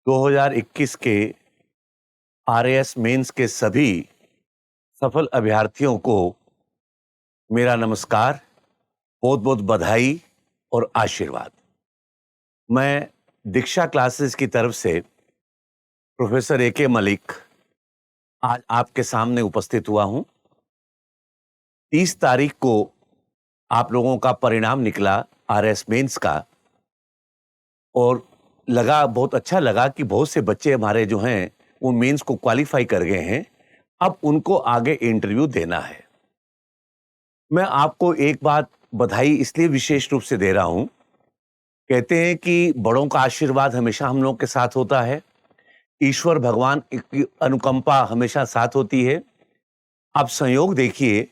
2021 के RAS mains के सभी सफल अभ्यर्थियों को मेरा नमस्कार, बहुत बहुत बधाई और आशीर्वाद। मैं दीक्षा क्लासेस की तरफ से प्रोफेसर ए.के. मलिक आज आपके सामने उपस्थित हुआ हूं। 30 तारीख को आप लोगों का परिणाम निकला आरएएस मेंस का और बहुत अच्छा लगा कि बहुत से बच्चे हमारे जो हैं वो मेंस को क्वालिफाई कर गए हैं। अब उनको आगे इंटरव्यू देना है। मैं आपको एक बात बधाई इसलिए विशेष रूप से दे रहा हूं, कहते हैं कि बड़ों का आशीर्वाद हमेशा हम लोगों के साथ होता है, ईश्वर भगवान की अनुकंपा हमेशा साथ होती है। आप संयोग देखिए,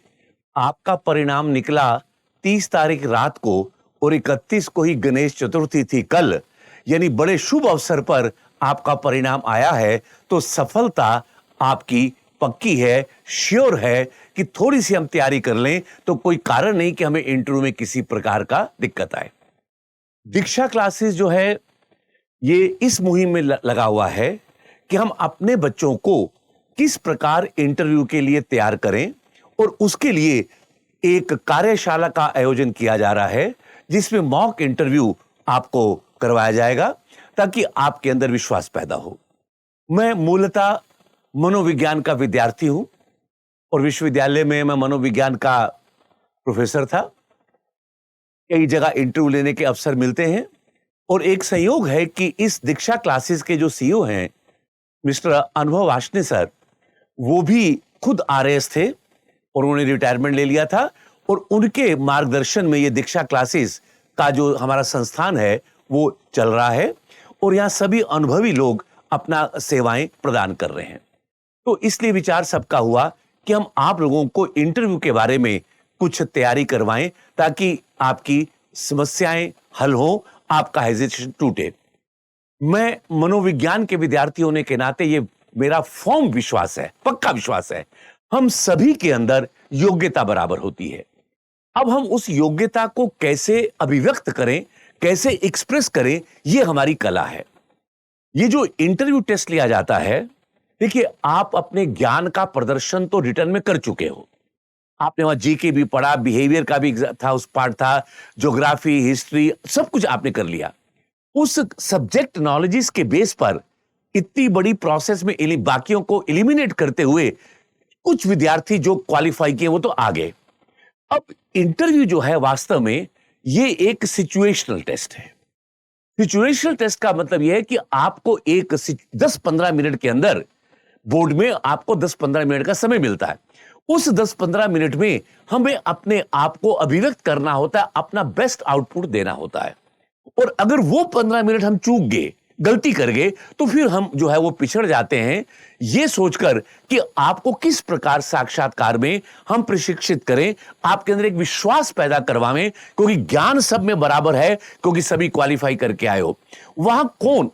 आपका परिणाम निकला 30 तारीख रात को और 31 को ही गणेश चतुर्थी थी कल, यानी बड़े शुभ अवसर पर आपका परिणाम आया है। तो सफलता आपकी पक्की है, श्योर है कि थोड़ी सी हम तैयारी कर लें तो कोई कारण नहीं कि हमें इंटरव्यू में किसी प्रकार का दिक्कत आए। दीक्षा क्लासेस जो है ये इस मुहिम में लगा हुआ है कि हम अपने बच्चों को किस प्रकार इंटरव्यू के लिए तैयार करें, और उसके लिए एक कार्यशाला का आयोजन किया जा रहा है जिसमें मॉक इंटरव्यू आपको करवाया जाएगा ताकि आपके अंदर विश्वास पैदा हो। मैं मूलतः मनोविज्ञान का विद्यार्थी हूं और विश्वविद्यालय में मैं मनोविज्ञान का प्रोफेसर था। कई जगह इंटरव्यू लेने के अवसर मिलते हैं और एक संयोग है कि इस दीक्षा क्लासेस के जो सीईओ हैं मिस्टर अनुभव वार्ष्णेय सर, वो भी खुद आरएएस थे और उन्होंने रिटायरमेंट ले लिया था, और उनके मार्गदर्शन में ये दीक्षा क्लासेस का जो हमारा संस्थान है वो चल रहा है और यहां सभी अनुभवी लोग अपना सेवाएं प्रदान कर रहे हैं। तो इसलिए विचार सबका हुआ कि हम आप लोगों को इंटरव्यू के बारे में कुछ तैयारी करवाएं ताकि आपकी समस्याएं हल हो, आपका हेजिटेशन टूटे। मैं मनोविज्ञान के विद्यार्थी होने के नाते ये मेरा फर्म विश्वास है, पक्का विश्वास है, हम सभी के अंदर योग्यता बराबर होती है। अब हम उस योग्यता को कैसे अभिव्यक्त करें, कैसे एक्सप्रेस करें, यह हमारी कला है। ये जो इंटरव्यू टेस्ट लिया जाता है, देखिए आप अपने ज्ञान का प्रदर्शन तो रिटर्न में कर चुके हो। आपने वहां जीके भी पढ़ा, बिहेवियर का भी था, उस पार्ट था, ज्योग्राफी, हिस्ट्री, सब कुछ आपने कर लिया। उस सब्जेक्ट नॉलेजेस के बेस पर इतनी बड़ी प्रोसेस में बाकियों को एलिमिनेट करते हुए कुछ विद्यार्थी जो क्वालिफाई किए वो तो आ गए। अब इंटरव्यू जो है वास्तव में ये एक सिचुएशनल टेस्ट है। सिचुएशनल टेस्ट का मतलब यह है कि आपको एक 10-15 मिनट के अंदर बोर्ड में आपको 10-15 मिनट का समय मिलता है। उस 10-15 मिनट में हमें अपने आप को अभिव्यक्त करना होता है, अपना बेस्ट आउटपुट देना होता है। और अगर वो 15 मिनट हम चूक गए, गलती कर गए, तो फिर हम जो है वो पिछड़ जाते हैं, ये सोचकर कि आपको किस प्रकार साक्षात्कार में हम प्रशिक्षित करें, आपके अंदर एक विश्वास पैदा करवाएं, क्योंकि ज्ञान सब में बराबर है, क्योंकि सभी क्वालिफाई करके आए हो। वहां कौन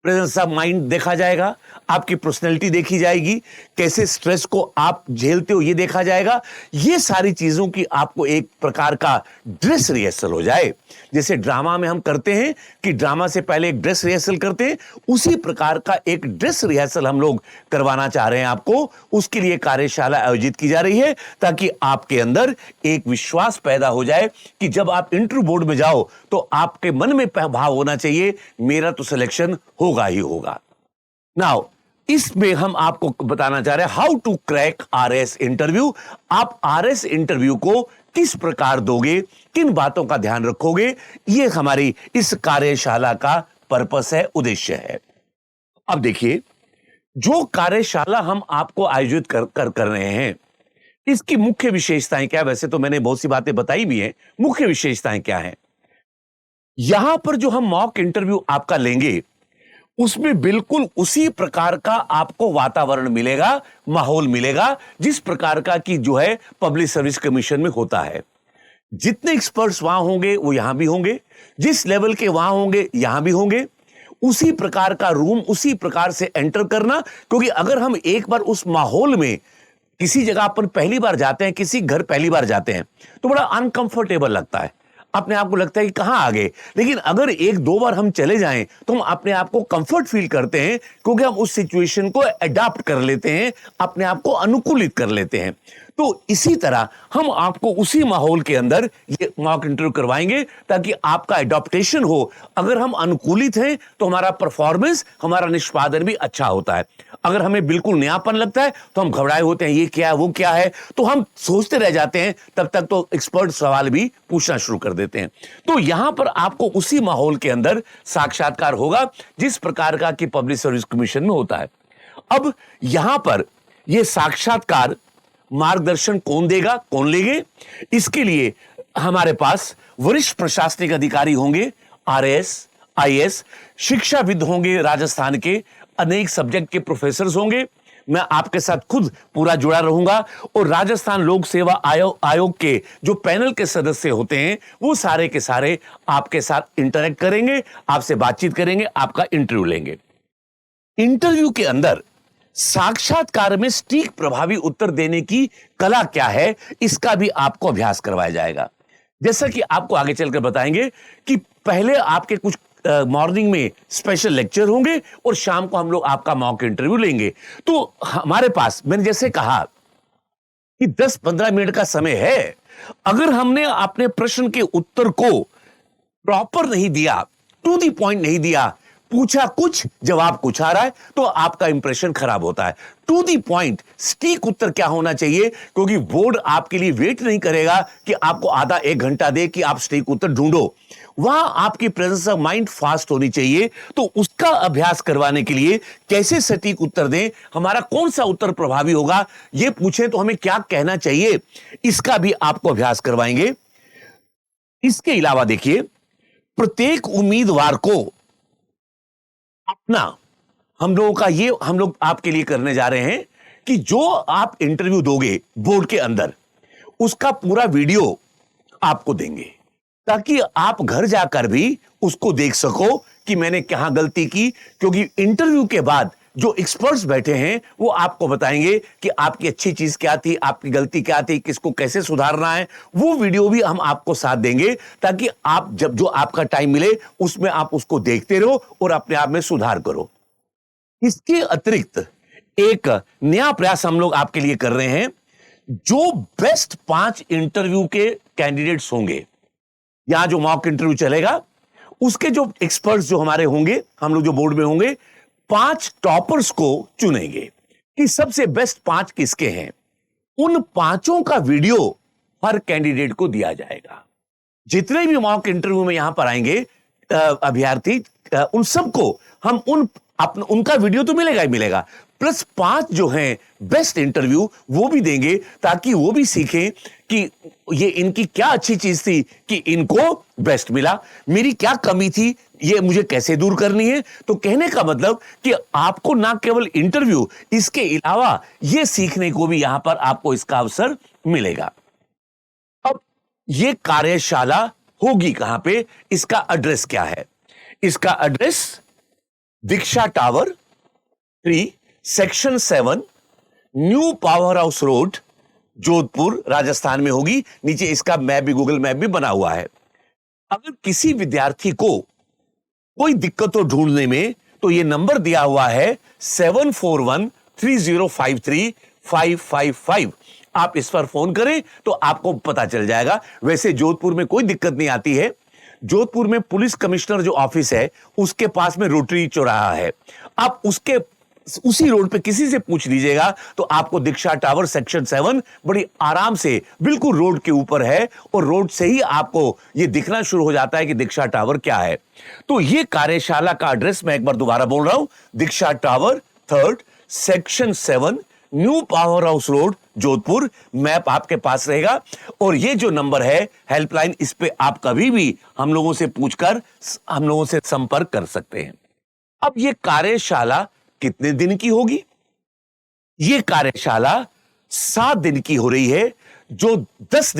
प्रेजेंस ऑफ माइंड देखा जाएगा, आपकी पर्सनैलिटी देखी जाएगी, कैसे स्ट्रेस को आप झेलते हो ये देखा जाएगा। ये सारी चीजों की आपको एक प्रकार का ड्रेस रिहर्सल हो जाए। जैसे ड्रामा में हम करते हैं कि ड्रामा से पहले एक ड्रेस रिहर्सल करते हैं, उसी प्रकार का एक ड्रेस रिहर्सल हम लोग करवाना चाह रहे हैं आपको। उसके लिए कार्यशाला आयोजित की जा रही है ताकि आपके अंदर एक विश्वास पैदा हो जाए कि जब आप इंटरव्यू बोर्ड में जाओ तो आपके मन में भाव होना चाहिए, मेरा तो सिलेक्शन होगा ही होगा। नाउ इसमें हम आपको बताना चाह रहे हैं how to crack RS interview. आप आरएस इंटरव्यू को किस प्रकार दोगे, किन बातों का ध्यान रखोगे, यह हमारी इस कार्यशाला का पर्पस है, उद्देश्य है। अब देखिए, जो कार्यशाला हम आपको आयोजित कर रहे हैं, इसकी मुख्य विशेषताएं क्या है। वैसे तो मैंने बहुत सी बातें बताई भी हैं, मुख्य विशेषताएं क्या हैं। यहां पर जो हम मॉक इंटरव्यू आपका लेंगे उसमें बिल्कुल उसी प्रकार का आपको वातावरण मिलेगा, माहौल मिलेगा, जिस प्रकार का कि जो है पब्लिक सर्विस कमीशन में होता है। जितने एक्सपर्ट्स वहां होंगे वो यहां भी होंगे, जिस लेवल के वहां होंगे यहां भी होंगे। उसी प्रकार का रूम, उसी प्रकार से एंटर करना, क्योंकि अगर हम एक बार उस माहौल में किसी जगह अपन पहली बार जाते हैं, किसी घर पहली बार जाते हैं, तो बड़ा अनकंफर्टेबल लगता है। अपने आप को लगता है कि कहां आ गए, लेकिन अगर एक दो बार हम चले जाएं तो हम अपने आप को कंफर्ट फील करते हैं, क्योंकि हम उस सिचुएशन को अडॉप्ट कर लेते हैं, अपने आप को अनुकूलित कर लेते हैं। तो इसी तरह हम आपको उसी माहौल के अंदर ये मॉक इंटरव्यू करवाएंगे ताकि आपका अडॉप्टेशन हो। अगर हम अनुकूलित हैं तो हमारा परफॉर्मेंस, हमारा निष्पादन भी अच्छा होता है। अगर हमें बिल्कुल नयापन लगता है तो हम घबराए होते हैं, ये क्या है, वो क्या है, तो हम सोचते रह जाते हैं, तब तक तो एक्सपर्ट सवाल भी पूछना शुरू कर देते हैं। तो यहां पर आपको उसी माहौल के अंदर साक्षात्कार होगा जिस प्रकार का कि पब्लिक सर्विस कमीशन में होता है। अब यहां पर यह साक्षात्कार मार्गदर्शन कौन देगा, कौन लेंगे, इसके लिए हमारे पास वरिष्ठ प्रशासनिक अधिकारी होंगे, आरएएस, आईएएस, शिक्षाविद होंगे, राजस्थान के अनेक सब्जेक्ट के प्रोफेसर होंगे। मैं आपके साथ खुद पूरा जुड़ा रहूंगा और राजस्थान लोक सेवा आयोग के जो पैनल के सदस्य होते हैं वो सारे के सारे आपके साथ इंटरेक्ट करेंगे, आपसे बातचीत करेंगे, आपका इंटरव्यू लेंगे। इंटरव्यू के अंदर साक्षात्कार में सटीक प्रभावी उत्तर देने की कला क्या है, इसका भी आपको अभ्यास करवाया जाएगा। जैसा कि आपको आगे चलकर बताएंगे कि पहले आपके कुछ मॉर्निंग में स्पेशल लेक्चर होंगे और शाम को हम लोग आपका मॉक इंटरव्यू लेंगे। तो हमारे पास, मैंने जैसे कहा कि 10-15 मिनट का समय है। अगर हमने अपने प्रश्न के उत्तर को प्रॉपर नहीं दिया, टू दी पॉइंट नहीं दिया, पूछा कुछ जवाब कुछ आ रहा है, तो आपका इंप्रेशन खराब होता है। टू दी पॉइंट सटीक उत्तर क्या होना चाहिए, क्योंकि बोर्ड आपके लिए वेट नहीं करेगा कि आपको आधा एक घंटा दे कि आप सटीक उत्तर ढूंढो। वहां आपकी प्रेजेंस ऑफ माइंड फास्ट होनी चाहिए। तो उसका अभ्यास करवाने के लिए कैसे सटीक उत्तर दें, हमारा कौन सा उत्तर प्रभावी होगा, यह पूछें तो हमें क्या कहना चाहिए, इसका भी आपको अभ्यास करवाएंगे। इसके अलावा देखिए, प्रत्येक उम्मीदवार को अपना, हम लोग आपके लिए करने जा रहे हैं कि जो आप इंटरव्यू दोगे बोर्ड के अंदर, उसका पूरा वीडियो आपको देंगे ताकि आप घर जाकर भी उसको देख सको कि मैंने कहां गलती की। क्योंकि इंटरव्यू के बाद जो एक्सपर्ट्स बैठे हैं वो आपको बताएंगे कि आपकी अच्छी चीज क्या थी, आपकी गलती क्या थी, किसको कैसे सुधारना है। वो वीडियो भी हम आपको साथ देंगे ताकि आप जब जो आपका टाइम मिले उसमें आप उसको देखते रहो और अपने आप में सुधार करो। इसके अतिरिक्त एक नया प्रयास हम लोग आपके लिए कर रहे हैं। जो बेस्ट 5 इंटरव्यू के कैंडिडेट्स होंगे, यहां जो मॉक इंटरव्यू चलेगा, उसके जो एक्सपर्ट्स जो हमारे होंगे, हम लोग जो बोर्ड में होंगे, 5 टॉपर्स को चुनेंगे कि सबसे बेस्ट 5 किसके हैं। उन 5 का वीडियो हर कैंडिडेट को दिया जाएगा। जितने भी मॉक इंटरव्यू में यहां पर आएंगे अभ्यर्थी, उन सबको हम उनका वीडियो तो मिलेगा ही मिलेगा, प्लस 5 जो हैं बेस्ट इंटरव्यू वो भी देंगे ताकि वो भी सीखें कि ये इनकी क्या अच्छी चीज थी कि इनको बेस्ट मिला, मेरी क्या कमी थी, ये मुझे कैसे दूर करनी है। तो कहने का मतलब कि आपको ना केवल इंटरव्यू, इसके अलावा ये सीखने को भी यहां पर आपको इसका अवसर मिलेगा। अब ये कार्यशाला होगी कहां पे, इसका एड्रेस क्या है? इसका address Diksha tower 3 section 7 new power house road, Jodhpur, Rajasthan में होगी। नीचे इसका मैप भी, गूगल मैप भी बना हुआ है। अगर किसी विद्यार्थी को कोई दिक्कत हो ढूंढने में तो यह नंबर दिया हुआ है 7413053555। आप इस पर फोन करें तो आपको पता चल जाएगा। वैसे जोधपुर में कोई दिक्कत नहीं आती है। जोधपुर में पुलिस कमिश्नर जो ऑफिस है उसके पास में रोटरी चौराहा है, आप उसी रोड पे किसी से पूछ लीजिएगा तो आपको दीक्षा टावर सेक्शन 7 बड़ी आराम से बिल्कुल रोड के ऊपर है और रोड से ही आपको यह दिखना शुरू हो जाता है कि दीक्षा टावर क्या है। तो यह कार्यशाला का एड्रेस मैं एक बार दोबारा बोल रहा हूं, Diksha tower 3 section 7 new power house road, Jodhpur. Map आपके पास रहेगा और ये जो नंबर है हेल्पलाइन, इस पे आप कभी भी हम लोगों से पूछकर हम लोगों से संपर्क कर सकते हैं। अब ये कार्यशाला कितने दिन की होगी? ये कार्यशाला 7 दिन की हो रही है, जो 10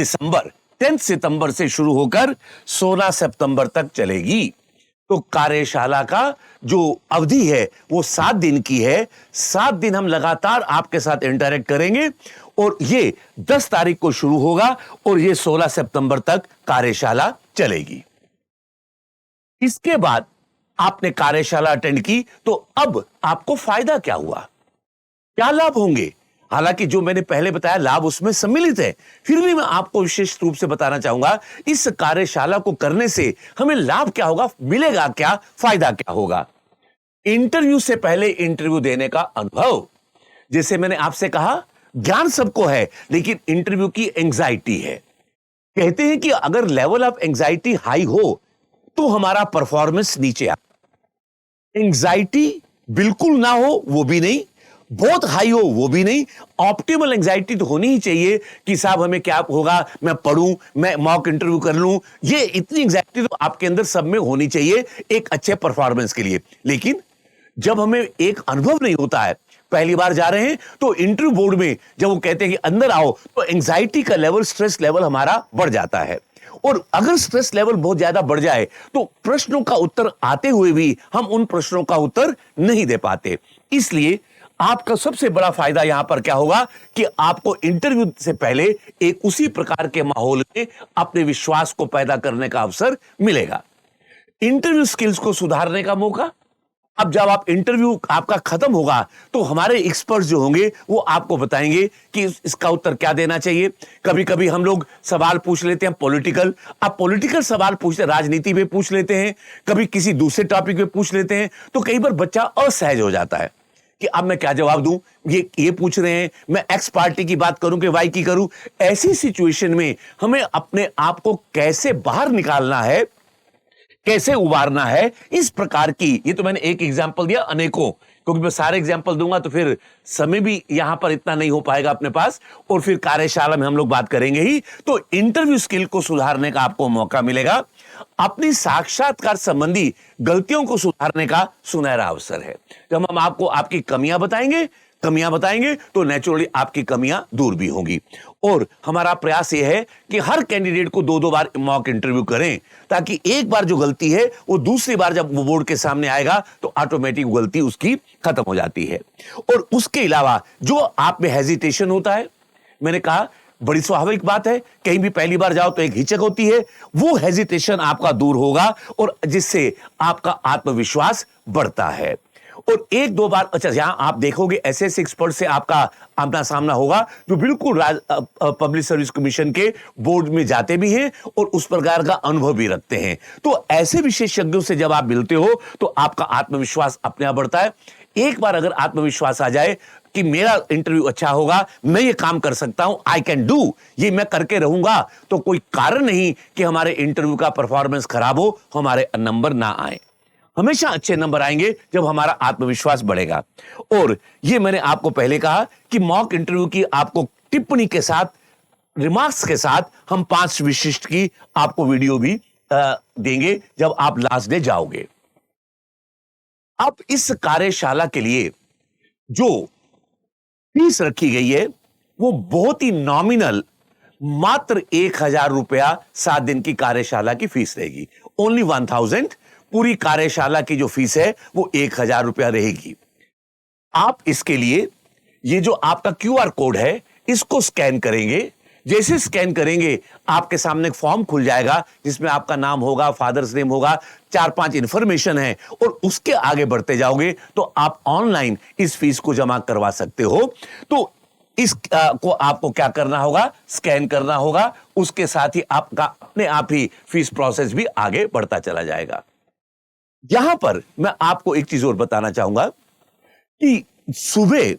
सितंबर से शुरू होकर 16 सितंबर तक चलेगी। तो कार्यशाला का जो अवधि है वो 7 दिन की है। 7 दिन हम लगातार आपके साथ इंटरेक्ट करेंगे और ये 10 तारीख को शुरू होगा और ये 16 सितंबर तक कार्यशाला चलेगी। इसके बाद आपने कार्यशाला अटेंड की तो अब आपको फायदा क्या हुआ, क्या लाभ होंगे? हालांकि जो मैंने पहले बताया लाभ उसमें सम्मिलित है, फिर भी मैं आपको विशेष रूप से बताना चाहूंगा इस कार्यशाला को करने से हमें लाभ क्या होगा, मिलेगा क्या, फायदा क्या होगा। इंटरव्यू से पहले इंटरव्यू देने का अनुभव। जैसे मैंने आपसे कहा ज्ञान सबको है लेकिन इंटरव्यू की एंजाइटी है। कहते हैं कि अगर लेवल ऑफ एंजाइटी हाई हो तो हमारा परफॉर्मेंस नीचे आ। एंजाइटी बिल्कुल ना हो वो भी नहीं, बहुत हाई हो वो भी नहीं, ऑप्टिमल एंजाइटी तो होनी ही चाहिए कि साहब हमें क्या होगा, मैं पढ़ूं, मैं मॉक इंटरव्यू कर लूं। ये इतनी एंजाइटी तो आपके अंदर सब में होनी चाहिए एक अच्छे परफॉर्मेंस के लिए। लेकिन जब हमें एक अनुभव नहीं होता है, पहली बार जा रहे हैं, तो इंटरव्यू बोर्ड में जब वो कहते हैं कि अंदर आओ तो एंजाइटी का लेवल, स्ट्रेस लेवल हमारा बढ़ जाता है। और अगर स्ट्रेस लेवल बहुत ज्यादा बढ़ जाए तो प्रश्नों का उत्तर आते हुए भी हम उन प्रश्नों का उत्तर नहीं दे पाते। इसलिए आपका सबसे बड़ा फायदा यहां पर क्या होगा कि आपको इंटरव्यू से पहले एक उसी प्रकार के माहौल में अपने विश्वास को पैदा करने का अवसर मिलेगा। इंटरव्यू स्किल्स को सुधारने का मौका। अब जब आप इंटरव्यू आपका खत्म होगा तो हमारे एक्सपर्ट्स जो होंगे वो आपको बताएंगे कि इसका उत्तर क्या देना चाहिए। कभी कभी हम लोग सवाल पूछ लेते हैं पॉलिटिकल, अब पॉलिटिकल सवाल पूछते, राजनीति पे पूछ लेते हैं, कभी किसी दूसरे टॉपिक पे पूछ लेते हैं, तो कई बार बच्चा असहज हो जाता है कि अब मैं क्या जवाब दूं, ये पूछ रहे हैं, मैं एक्स पार्टी की बात करूं कि वाई की करूं। ऐसी सिचुएशन में हमें अपने आप को कैसे बाहर निकालना है, कैसे उबारना है, इस प्रकार की, ये तो मैंने एक एग्जांपल दिया अनेकों, क्योंकि मैं सारे एग्जांपल दूंगा तो फिर समय भी यहां पर इतना नहीं हो पाएगा अपने पास, और फिर कार्यशाला में हम लोग बात करेंगे ही। तो इंटरव्यू स्किल को सुधारने का आपको मौका मिलेगा। अपनी साक्षात्कार संबंधी गलतियों को सुधारने का सुनहरा अवसर है। जब हम आपको आपकी कमियां बताएंगे तो नेचुरली आपकी कमियां दूर भी होंगी। और हमारा प्रयास यह है कि हर कैंडिडेट को 2-2 बार मॉक इंटरव्यू करें, ताकि एक बार जो गलती है वो दूसरी बार जब वो बोर्ड के सामने आएगा तो ऑटोमेटिक गलती उसकी खत्म हो जाती है। और उसके अलावा जो आप में हेजिटेशन होता है, मैंने कहा बड़ी स्वाभाविक बात है, कहीं भी पहली बार जाओ तो एक हिचक होती है, वो हेजिटेशन आपका दूर होगा और जिससे आपका आत्मविश्वास बढ़ता है। और 1-2 बार, अच्छा यहां आप देखोगे ऐसे एक्सपर्ट से आपका आमना सामना होगा जो बिल्कुल पब्लिक सर्विस कमीशन के बोर्ड में जाते भी हैं और उस प्रकार का अनुभव भी रखते हैं। तो ऐसे विशेषज्ञों से जब आप मिलते हो तो आपका आत्मविश्वास अपने आप बढ़ता है। एक बार अगर आत्मविश्वास आ जाए कि मेरा इंटरव्यू अच्छा होगा, मैं ये काम कर सकता हूं, आई कैन डू, ये मैं करके रहूंगा, तो कोई कारण नहीं कि हमारे इंटरव्यू का परफॉर्मेंस खराब हो, हमारे नंबर ना आए। हमेशा अच्छे नंबर आएंगे जब हमारा आत्मविश्वास बढ़ेगा। और ये मैंने आपको पहले कहा कि मॉक इंटरव्यू की आपको टिप्पणी के साथ, रिमार्क्स के साथ हम 5 विशिष्ट की आपको वीडियो भी देंगे जब आप लास्ट डे जाओगे। अब इस कार्यशाला के लिए जो फीस रखी गई है वो बहुत ही नॉमिनल, मात्र 1000 रुपया 7 दिन की कार्यशाला की फीस रहेगी। ओनली 1000। पूरी कार्यशाला की जो फीस है वो 1000 रुपया रहेगी। आप इसके लिए ये जो आपका QR कोड है इसको स्कैन करेंगे। जैसे स्कैन करेंगे आपके सामने एक फॉर्म खुल जाएगा जिसमें आपका नाम होगा, फादर्स नेम होगा, 4-5 इंफॉर्मेशन है, और उसके आगे बढ़ते जाओगे तो आप ऑनलाइन इस फीस को जमा करवा सकते हो। तो इस को आपको क्या करना होगा, स्कैन करना होगा, उसके साथ ही आपका अपने आप ही फीस प्रोसेस भी आगे बढ़ता चला जाएगा। यहां पर मैं आपको एक चीज और बताना चाहूंगा कि सुबह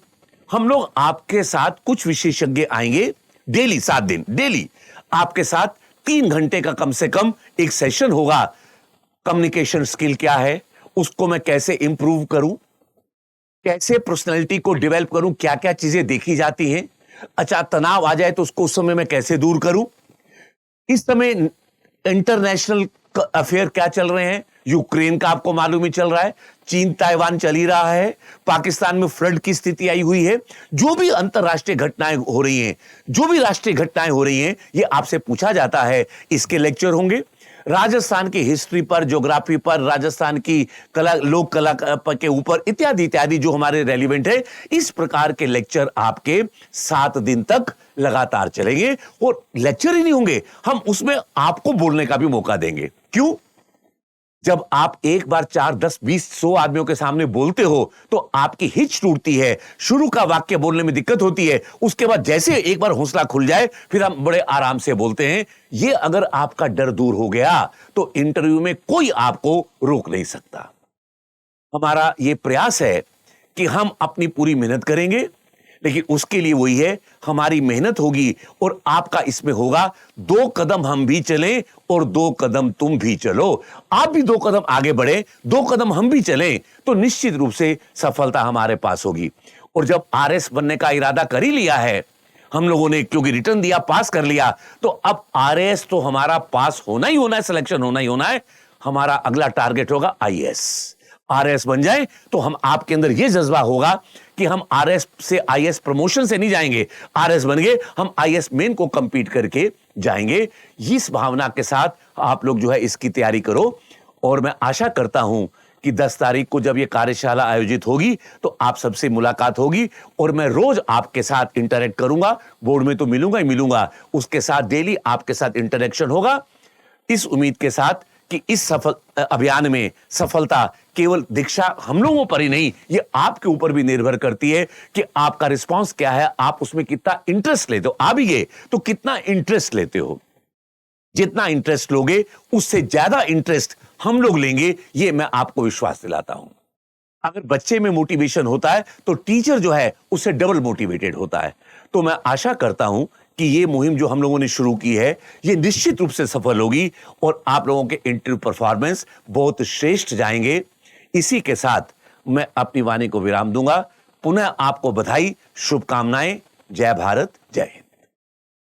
हम लोग आपके साथ कुछ विशेषज्ञ आएंगे, डेली 7 दिन डेली आपके साथ 3 घंटे का कम से कम एक सेशन होगा। कम्युनिकेशन स्किल क्या है, उसको मैं कैसे इंप्रूव करूं, कैसे पर्सनैलिटी को डेवलप करूं, क्या क्या चीजें देखी जाती हैं, अच्छा तनाव आ जाए तो उसको उस समय मैं कैसे दूर करूं। इस समय इंटरनेशनल अफेयर क्या चल रहे हैं, यूक्रेन का आपको मालूम ही चल रहा है, चीन ताइवान चल ही रहा है, पाकिस्तान में फ्लड की स्थिति आई हुई है, जो भी अंतरराष्ट्रीय घटनाएं हो रही हैं, जो भी राष्ट्रीय घटनाएं हो रही हैं, ये आपसे पूछा जाता है। इसके लेक्चर होंगे। राजस्थान की हिस्ट्री पर, ज्योग्राफी पर, राजस्थान की कला, लोक कला के ऊपर इत्यादि इत्यादि जो हमारे रेलिवेंट है, इस प्रकार के लेक्चर आपके 7 दिन तक लगातार चलेंगे। और लेक्चर ही नहीं होंगे, हम उसमें आपको बोलने का भी मौका देंगे। क्यों? जब आप एक बार 4, 10, 20, 100 आदमियों के सामने बोलते हो तो आपकी हिच टूटती है, शुरू का वाक्य बोलने में दिक्कत होती है, उसके बाद जैसे एक बार हौसला खुल जाए फिर हम बड़े आराम से बोलते हैं। ये अगर आपका डर दूर हो गया तो इंटरव्यू में कोई आपको रोक नहीं सकता। हमारा यह प्रयास है कि हम अपनी पूरी मेहनत करेंगे, लेकिन उसके लिए वही है, हमारी मेहनत होगी और आपका इसमें होगा। 2 कदम हम भी चलें और 2 कदम तुम भी चलो। आप भी 2 कदम आगे बढ़े, 2 कदम हम भी चलें, तो निश्चित रूप से सफलता हमारे पास होगी। और जब आरएस बनने का इरादा कर ही लिया है हम लोगों ने, क्योंकि रिटर्न दिया, पास कर लिया, तो अब आरएस तो हमारा पास होना ही होना है, सिलेक्शन होना ही होना है। हमारा अगला टारगेट होगा आईएएस। आरएस बन जाए तो हम, आपके अंदर यह जज्बा होगा कि हम आरएस से आईएएस प्रमोशन से नहीं जाएंगे, आरएस बन गए, हम आईएएस मेन को कंपीट करके जाएंगे। इस भावना के साथ आप लोग जो है इसकी तैयारी करो। और मैं आशा करता हूं कि 10 तारीख को जब यह कार्यशाला आयोजित होगी तो आप सबसे मुलाकात होगी और मैं रोज आपके साथ इंटरेक्ट करूंगा। बोर्ड में तो मिलूंगा ही मिलूंगा, उसके साथ डेली आपके साथ इंटरेक्शन होगा, इस उम्मीद के साथ कि इस सफल अभियान में सफलता केवल दीक्षा हम लोगों पर ही नहीं, ये आपके ऊपर भी निर्भर करती है कि आपका रिस्पांस क्या है, आप उसमें कितना इंटरेस्ट लेते हो। आ भी गए तो कितना इंटरेस्ट लेते हो। जितना इंटरेस्ट लोगे उससे ज्यादा इंटरेस्ट हम लोग लेंगे, ये मैं आपको विश्वास दिलाता हूं। अगर बच्चे में मोटिवेशन होता है तो टीचर जो है उससे डबल मोटिवेटेड होता है। तो मैं आशा करता हूं कि ये मुहिम जो हम लोगों ने शुरू की है ये निश्चित रूप से सफल होगी और आप लोगों के इंटरव्यू परफॉर्मेंस बहुत श्रेष्ठ जाएंगे। इसी के साथ मैं अपनी वाणी को विराम दूंगा। पुनः आपको बधाई, शुभकामनाएं। जय भारत, जय हिंद।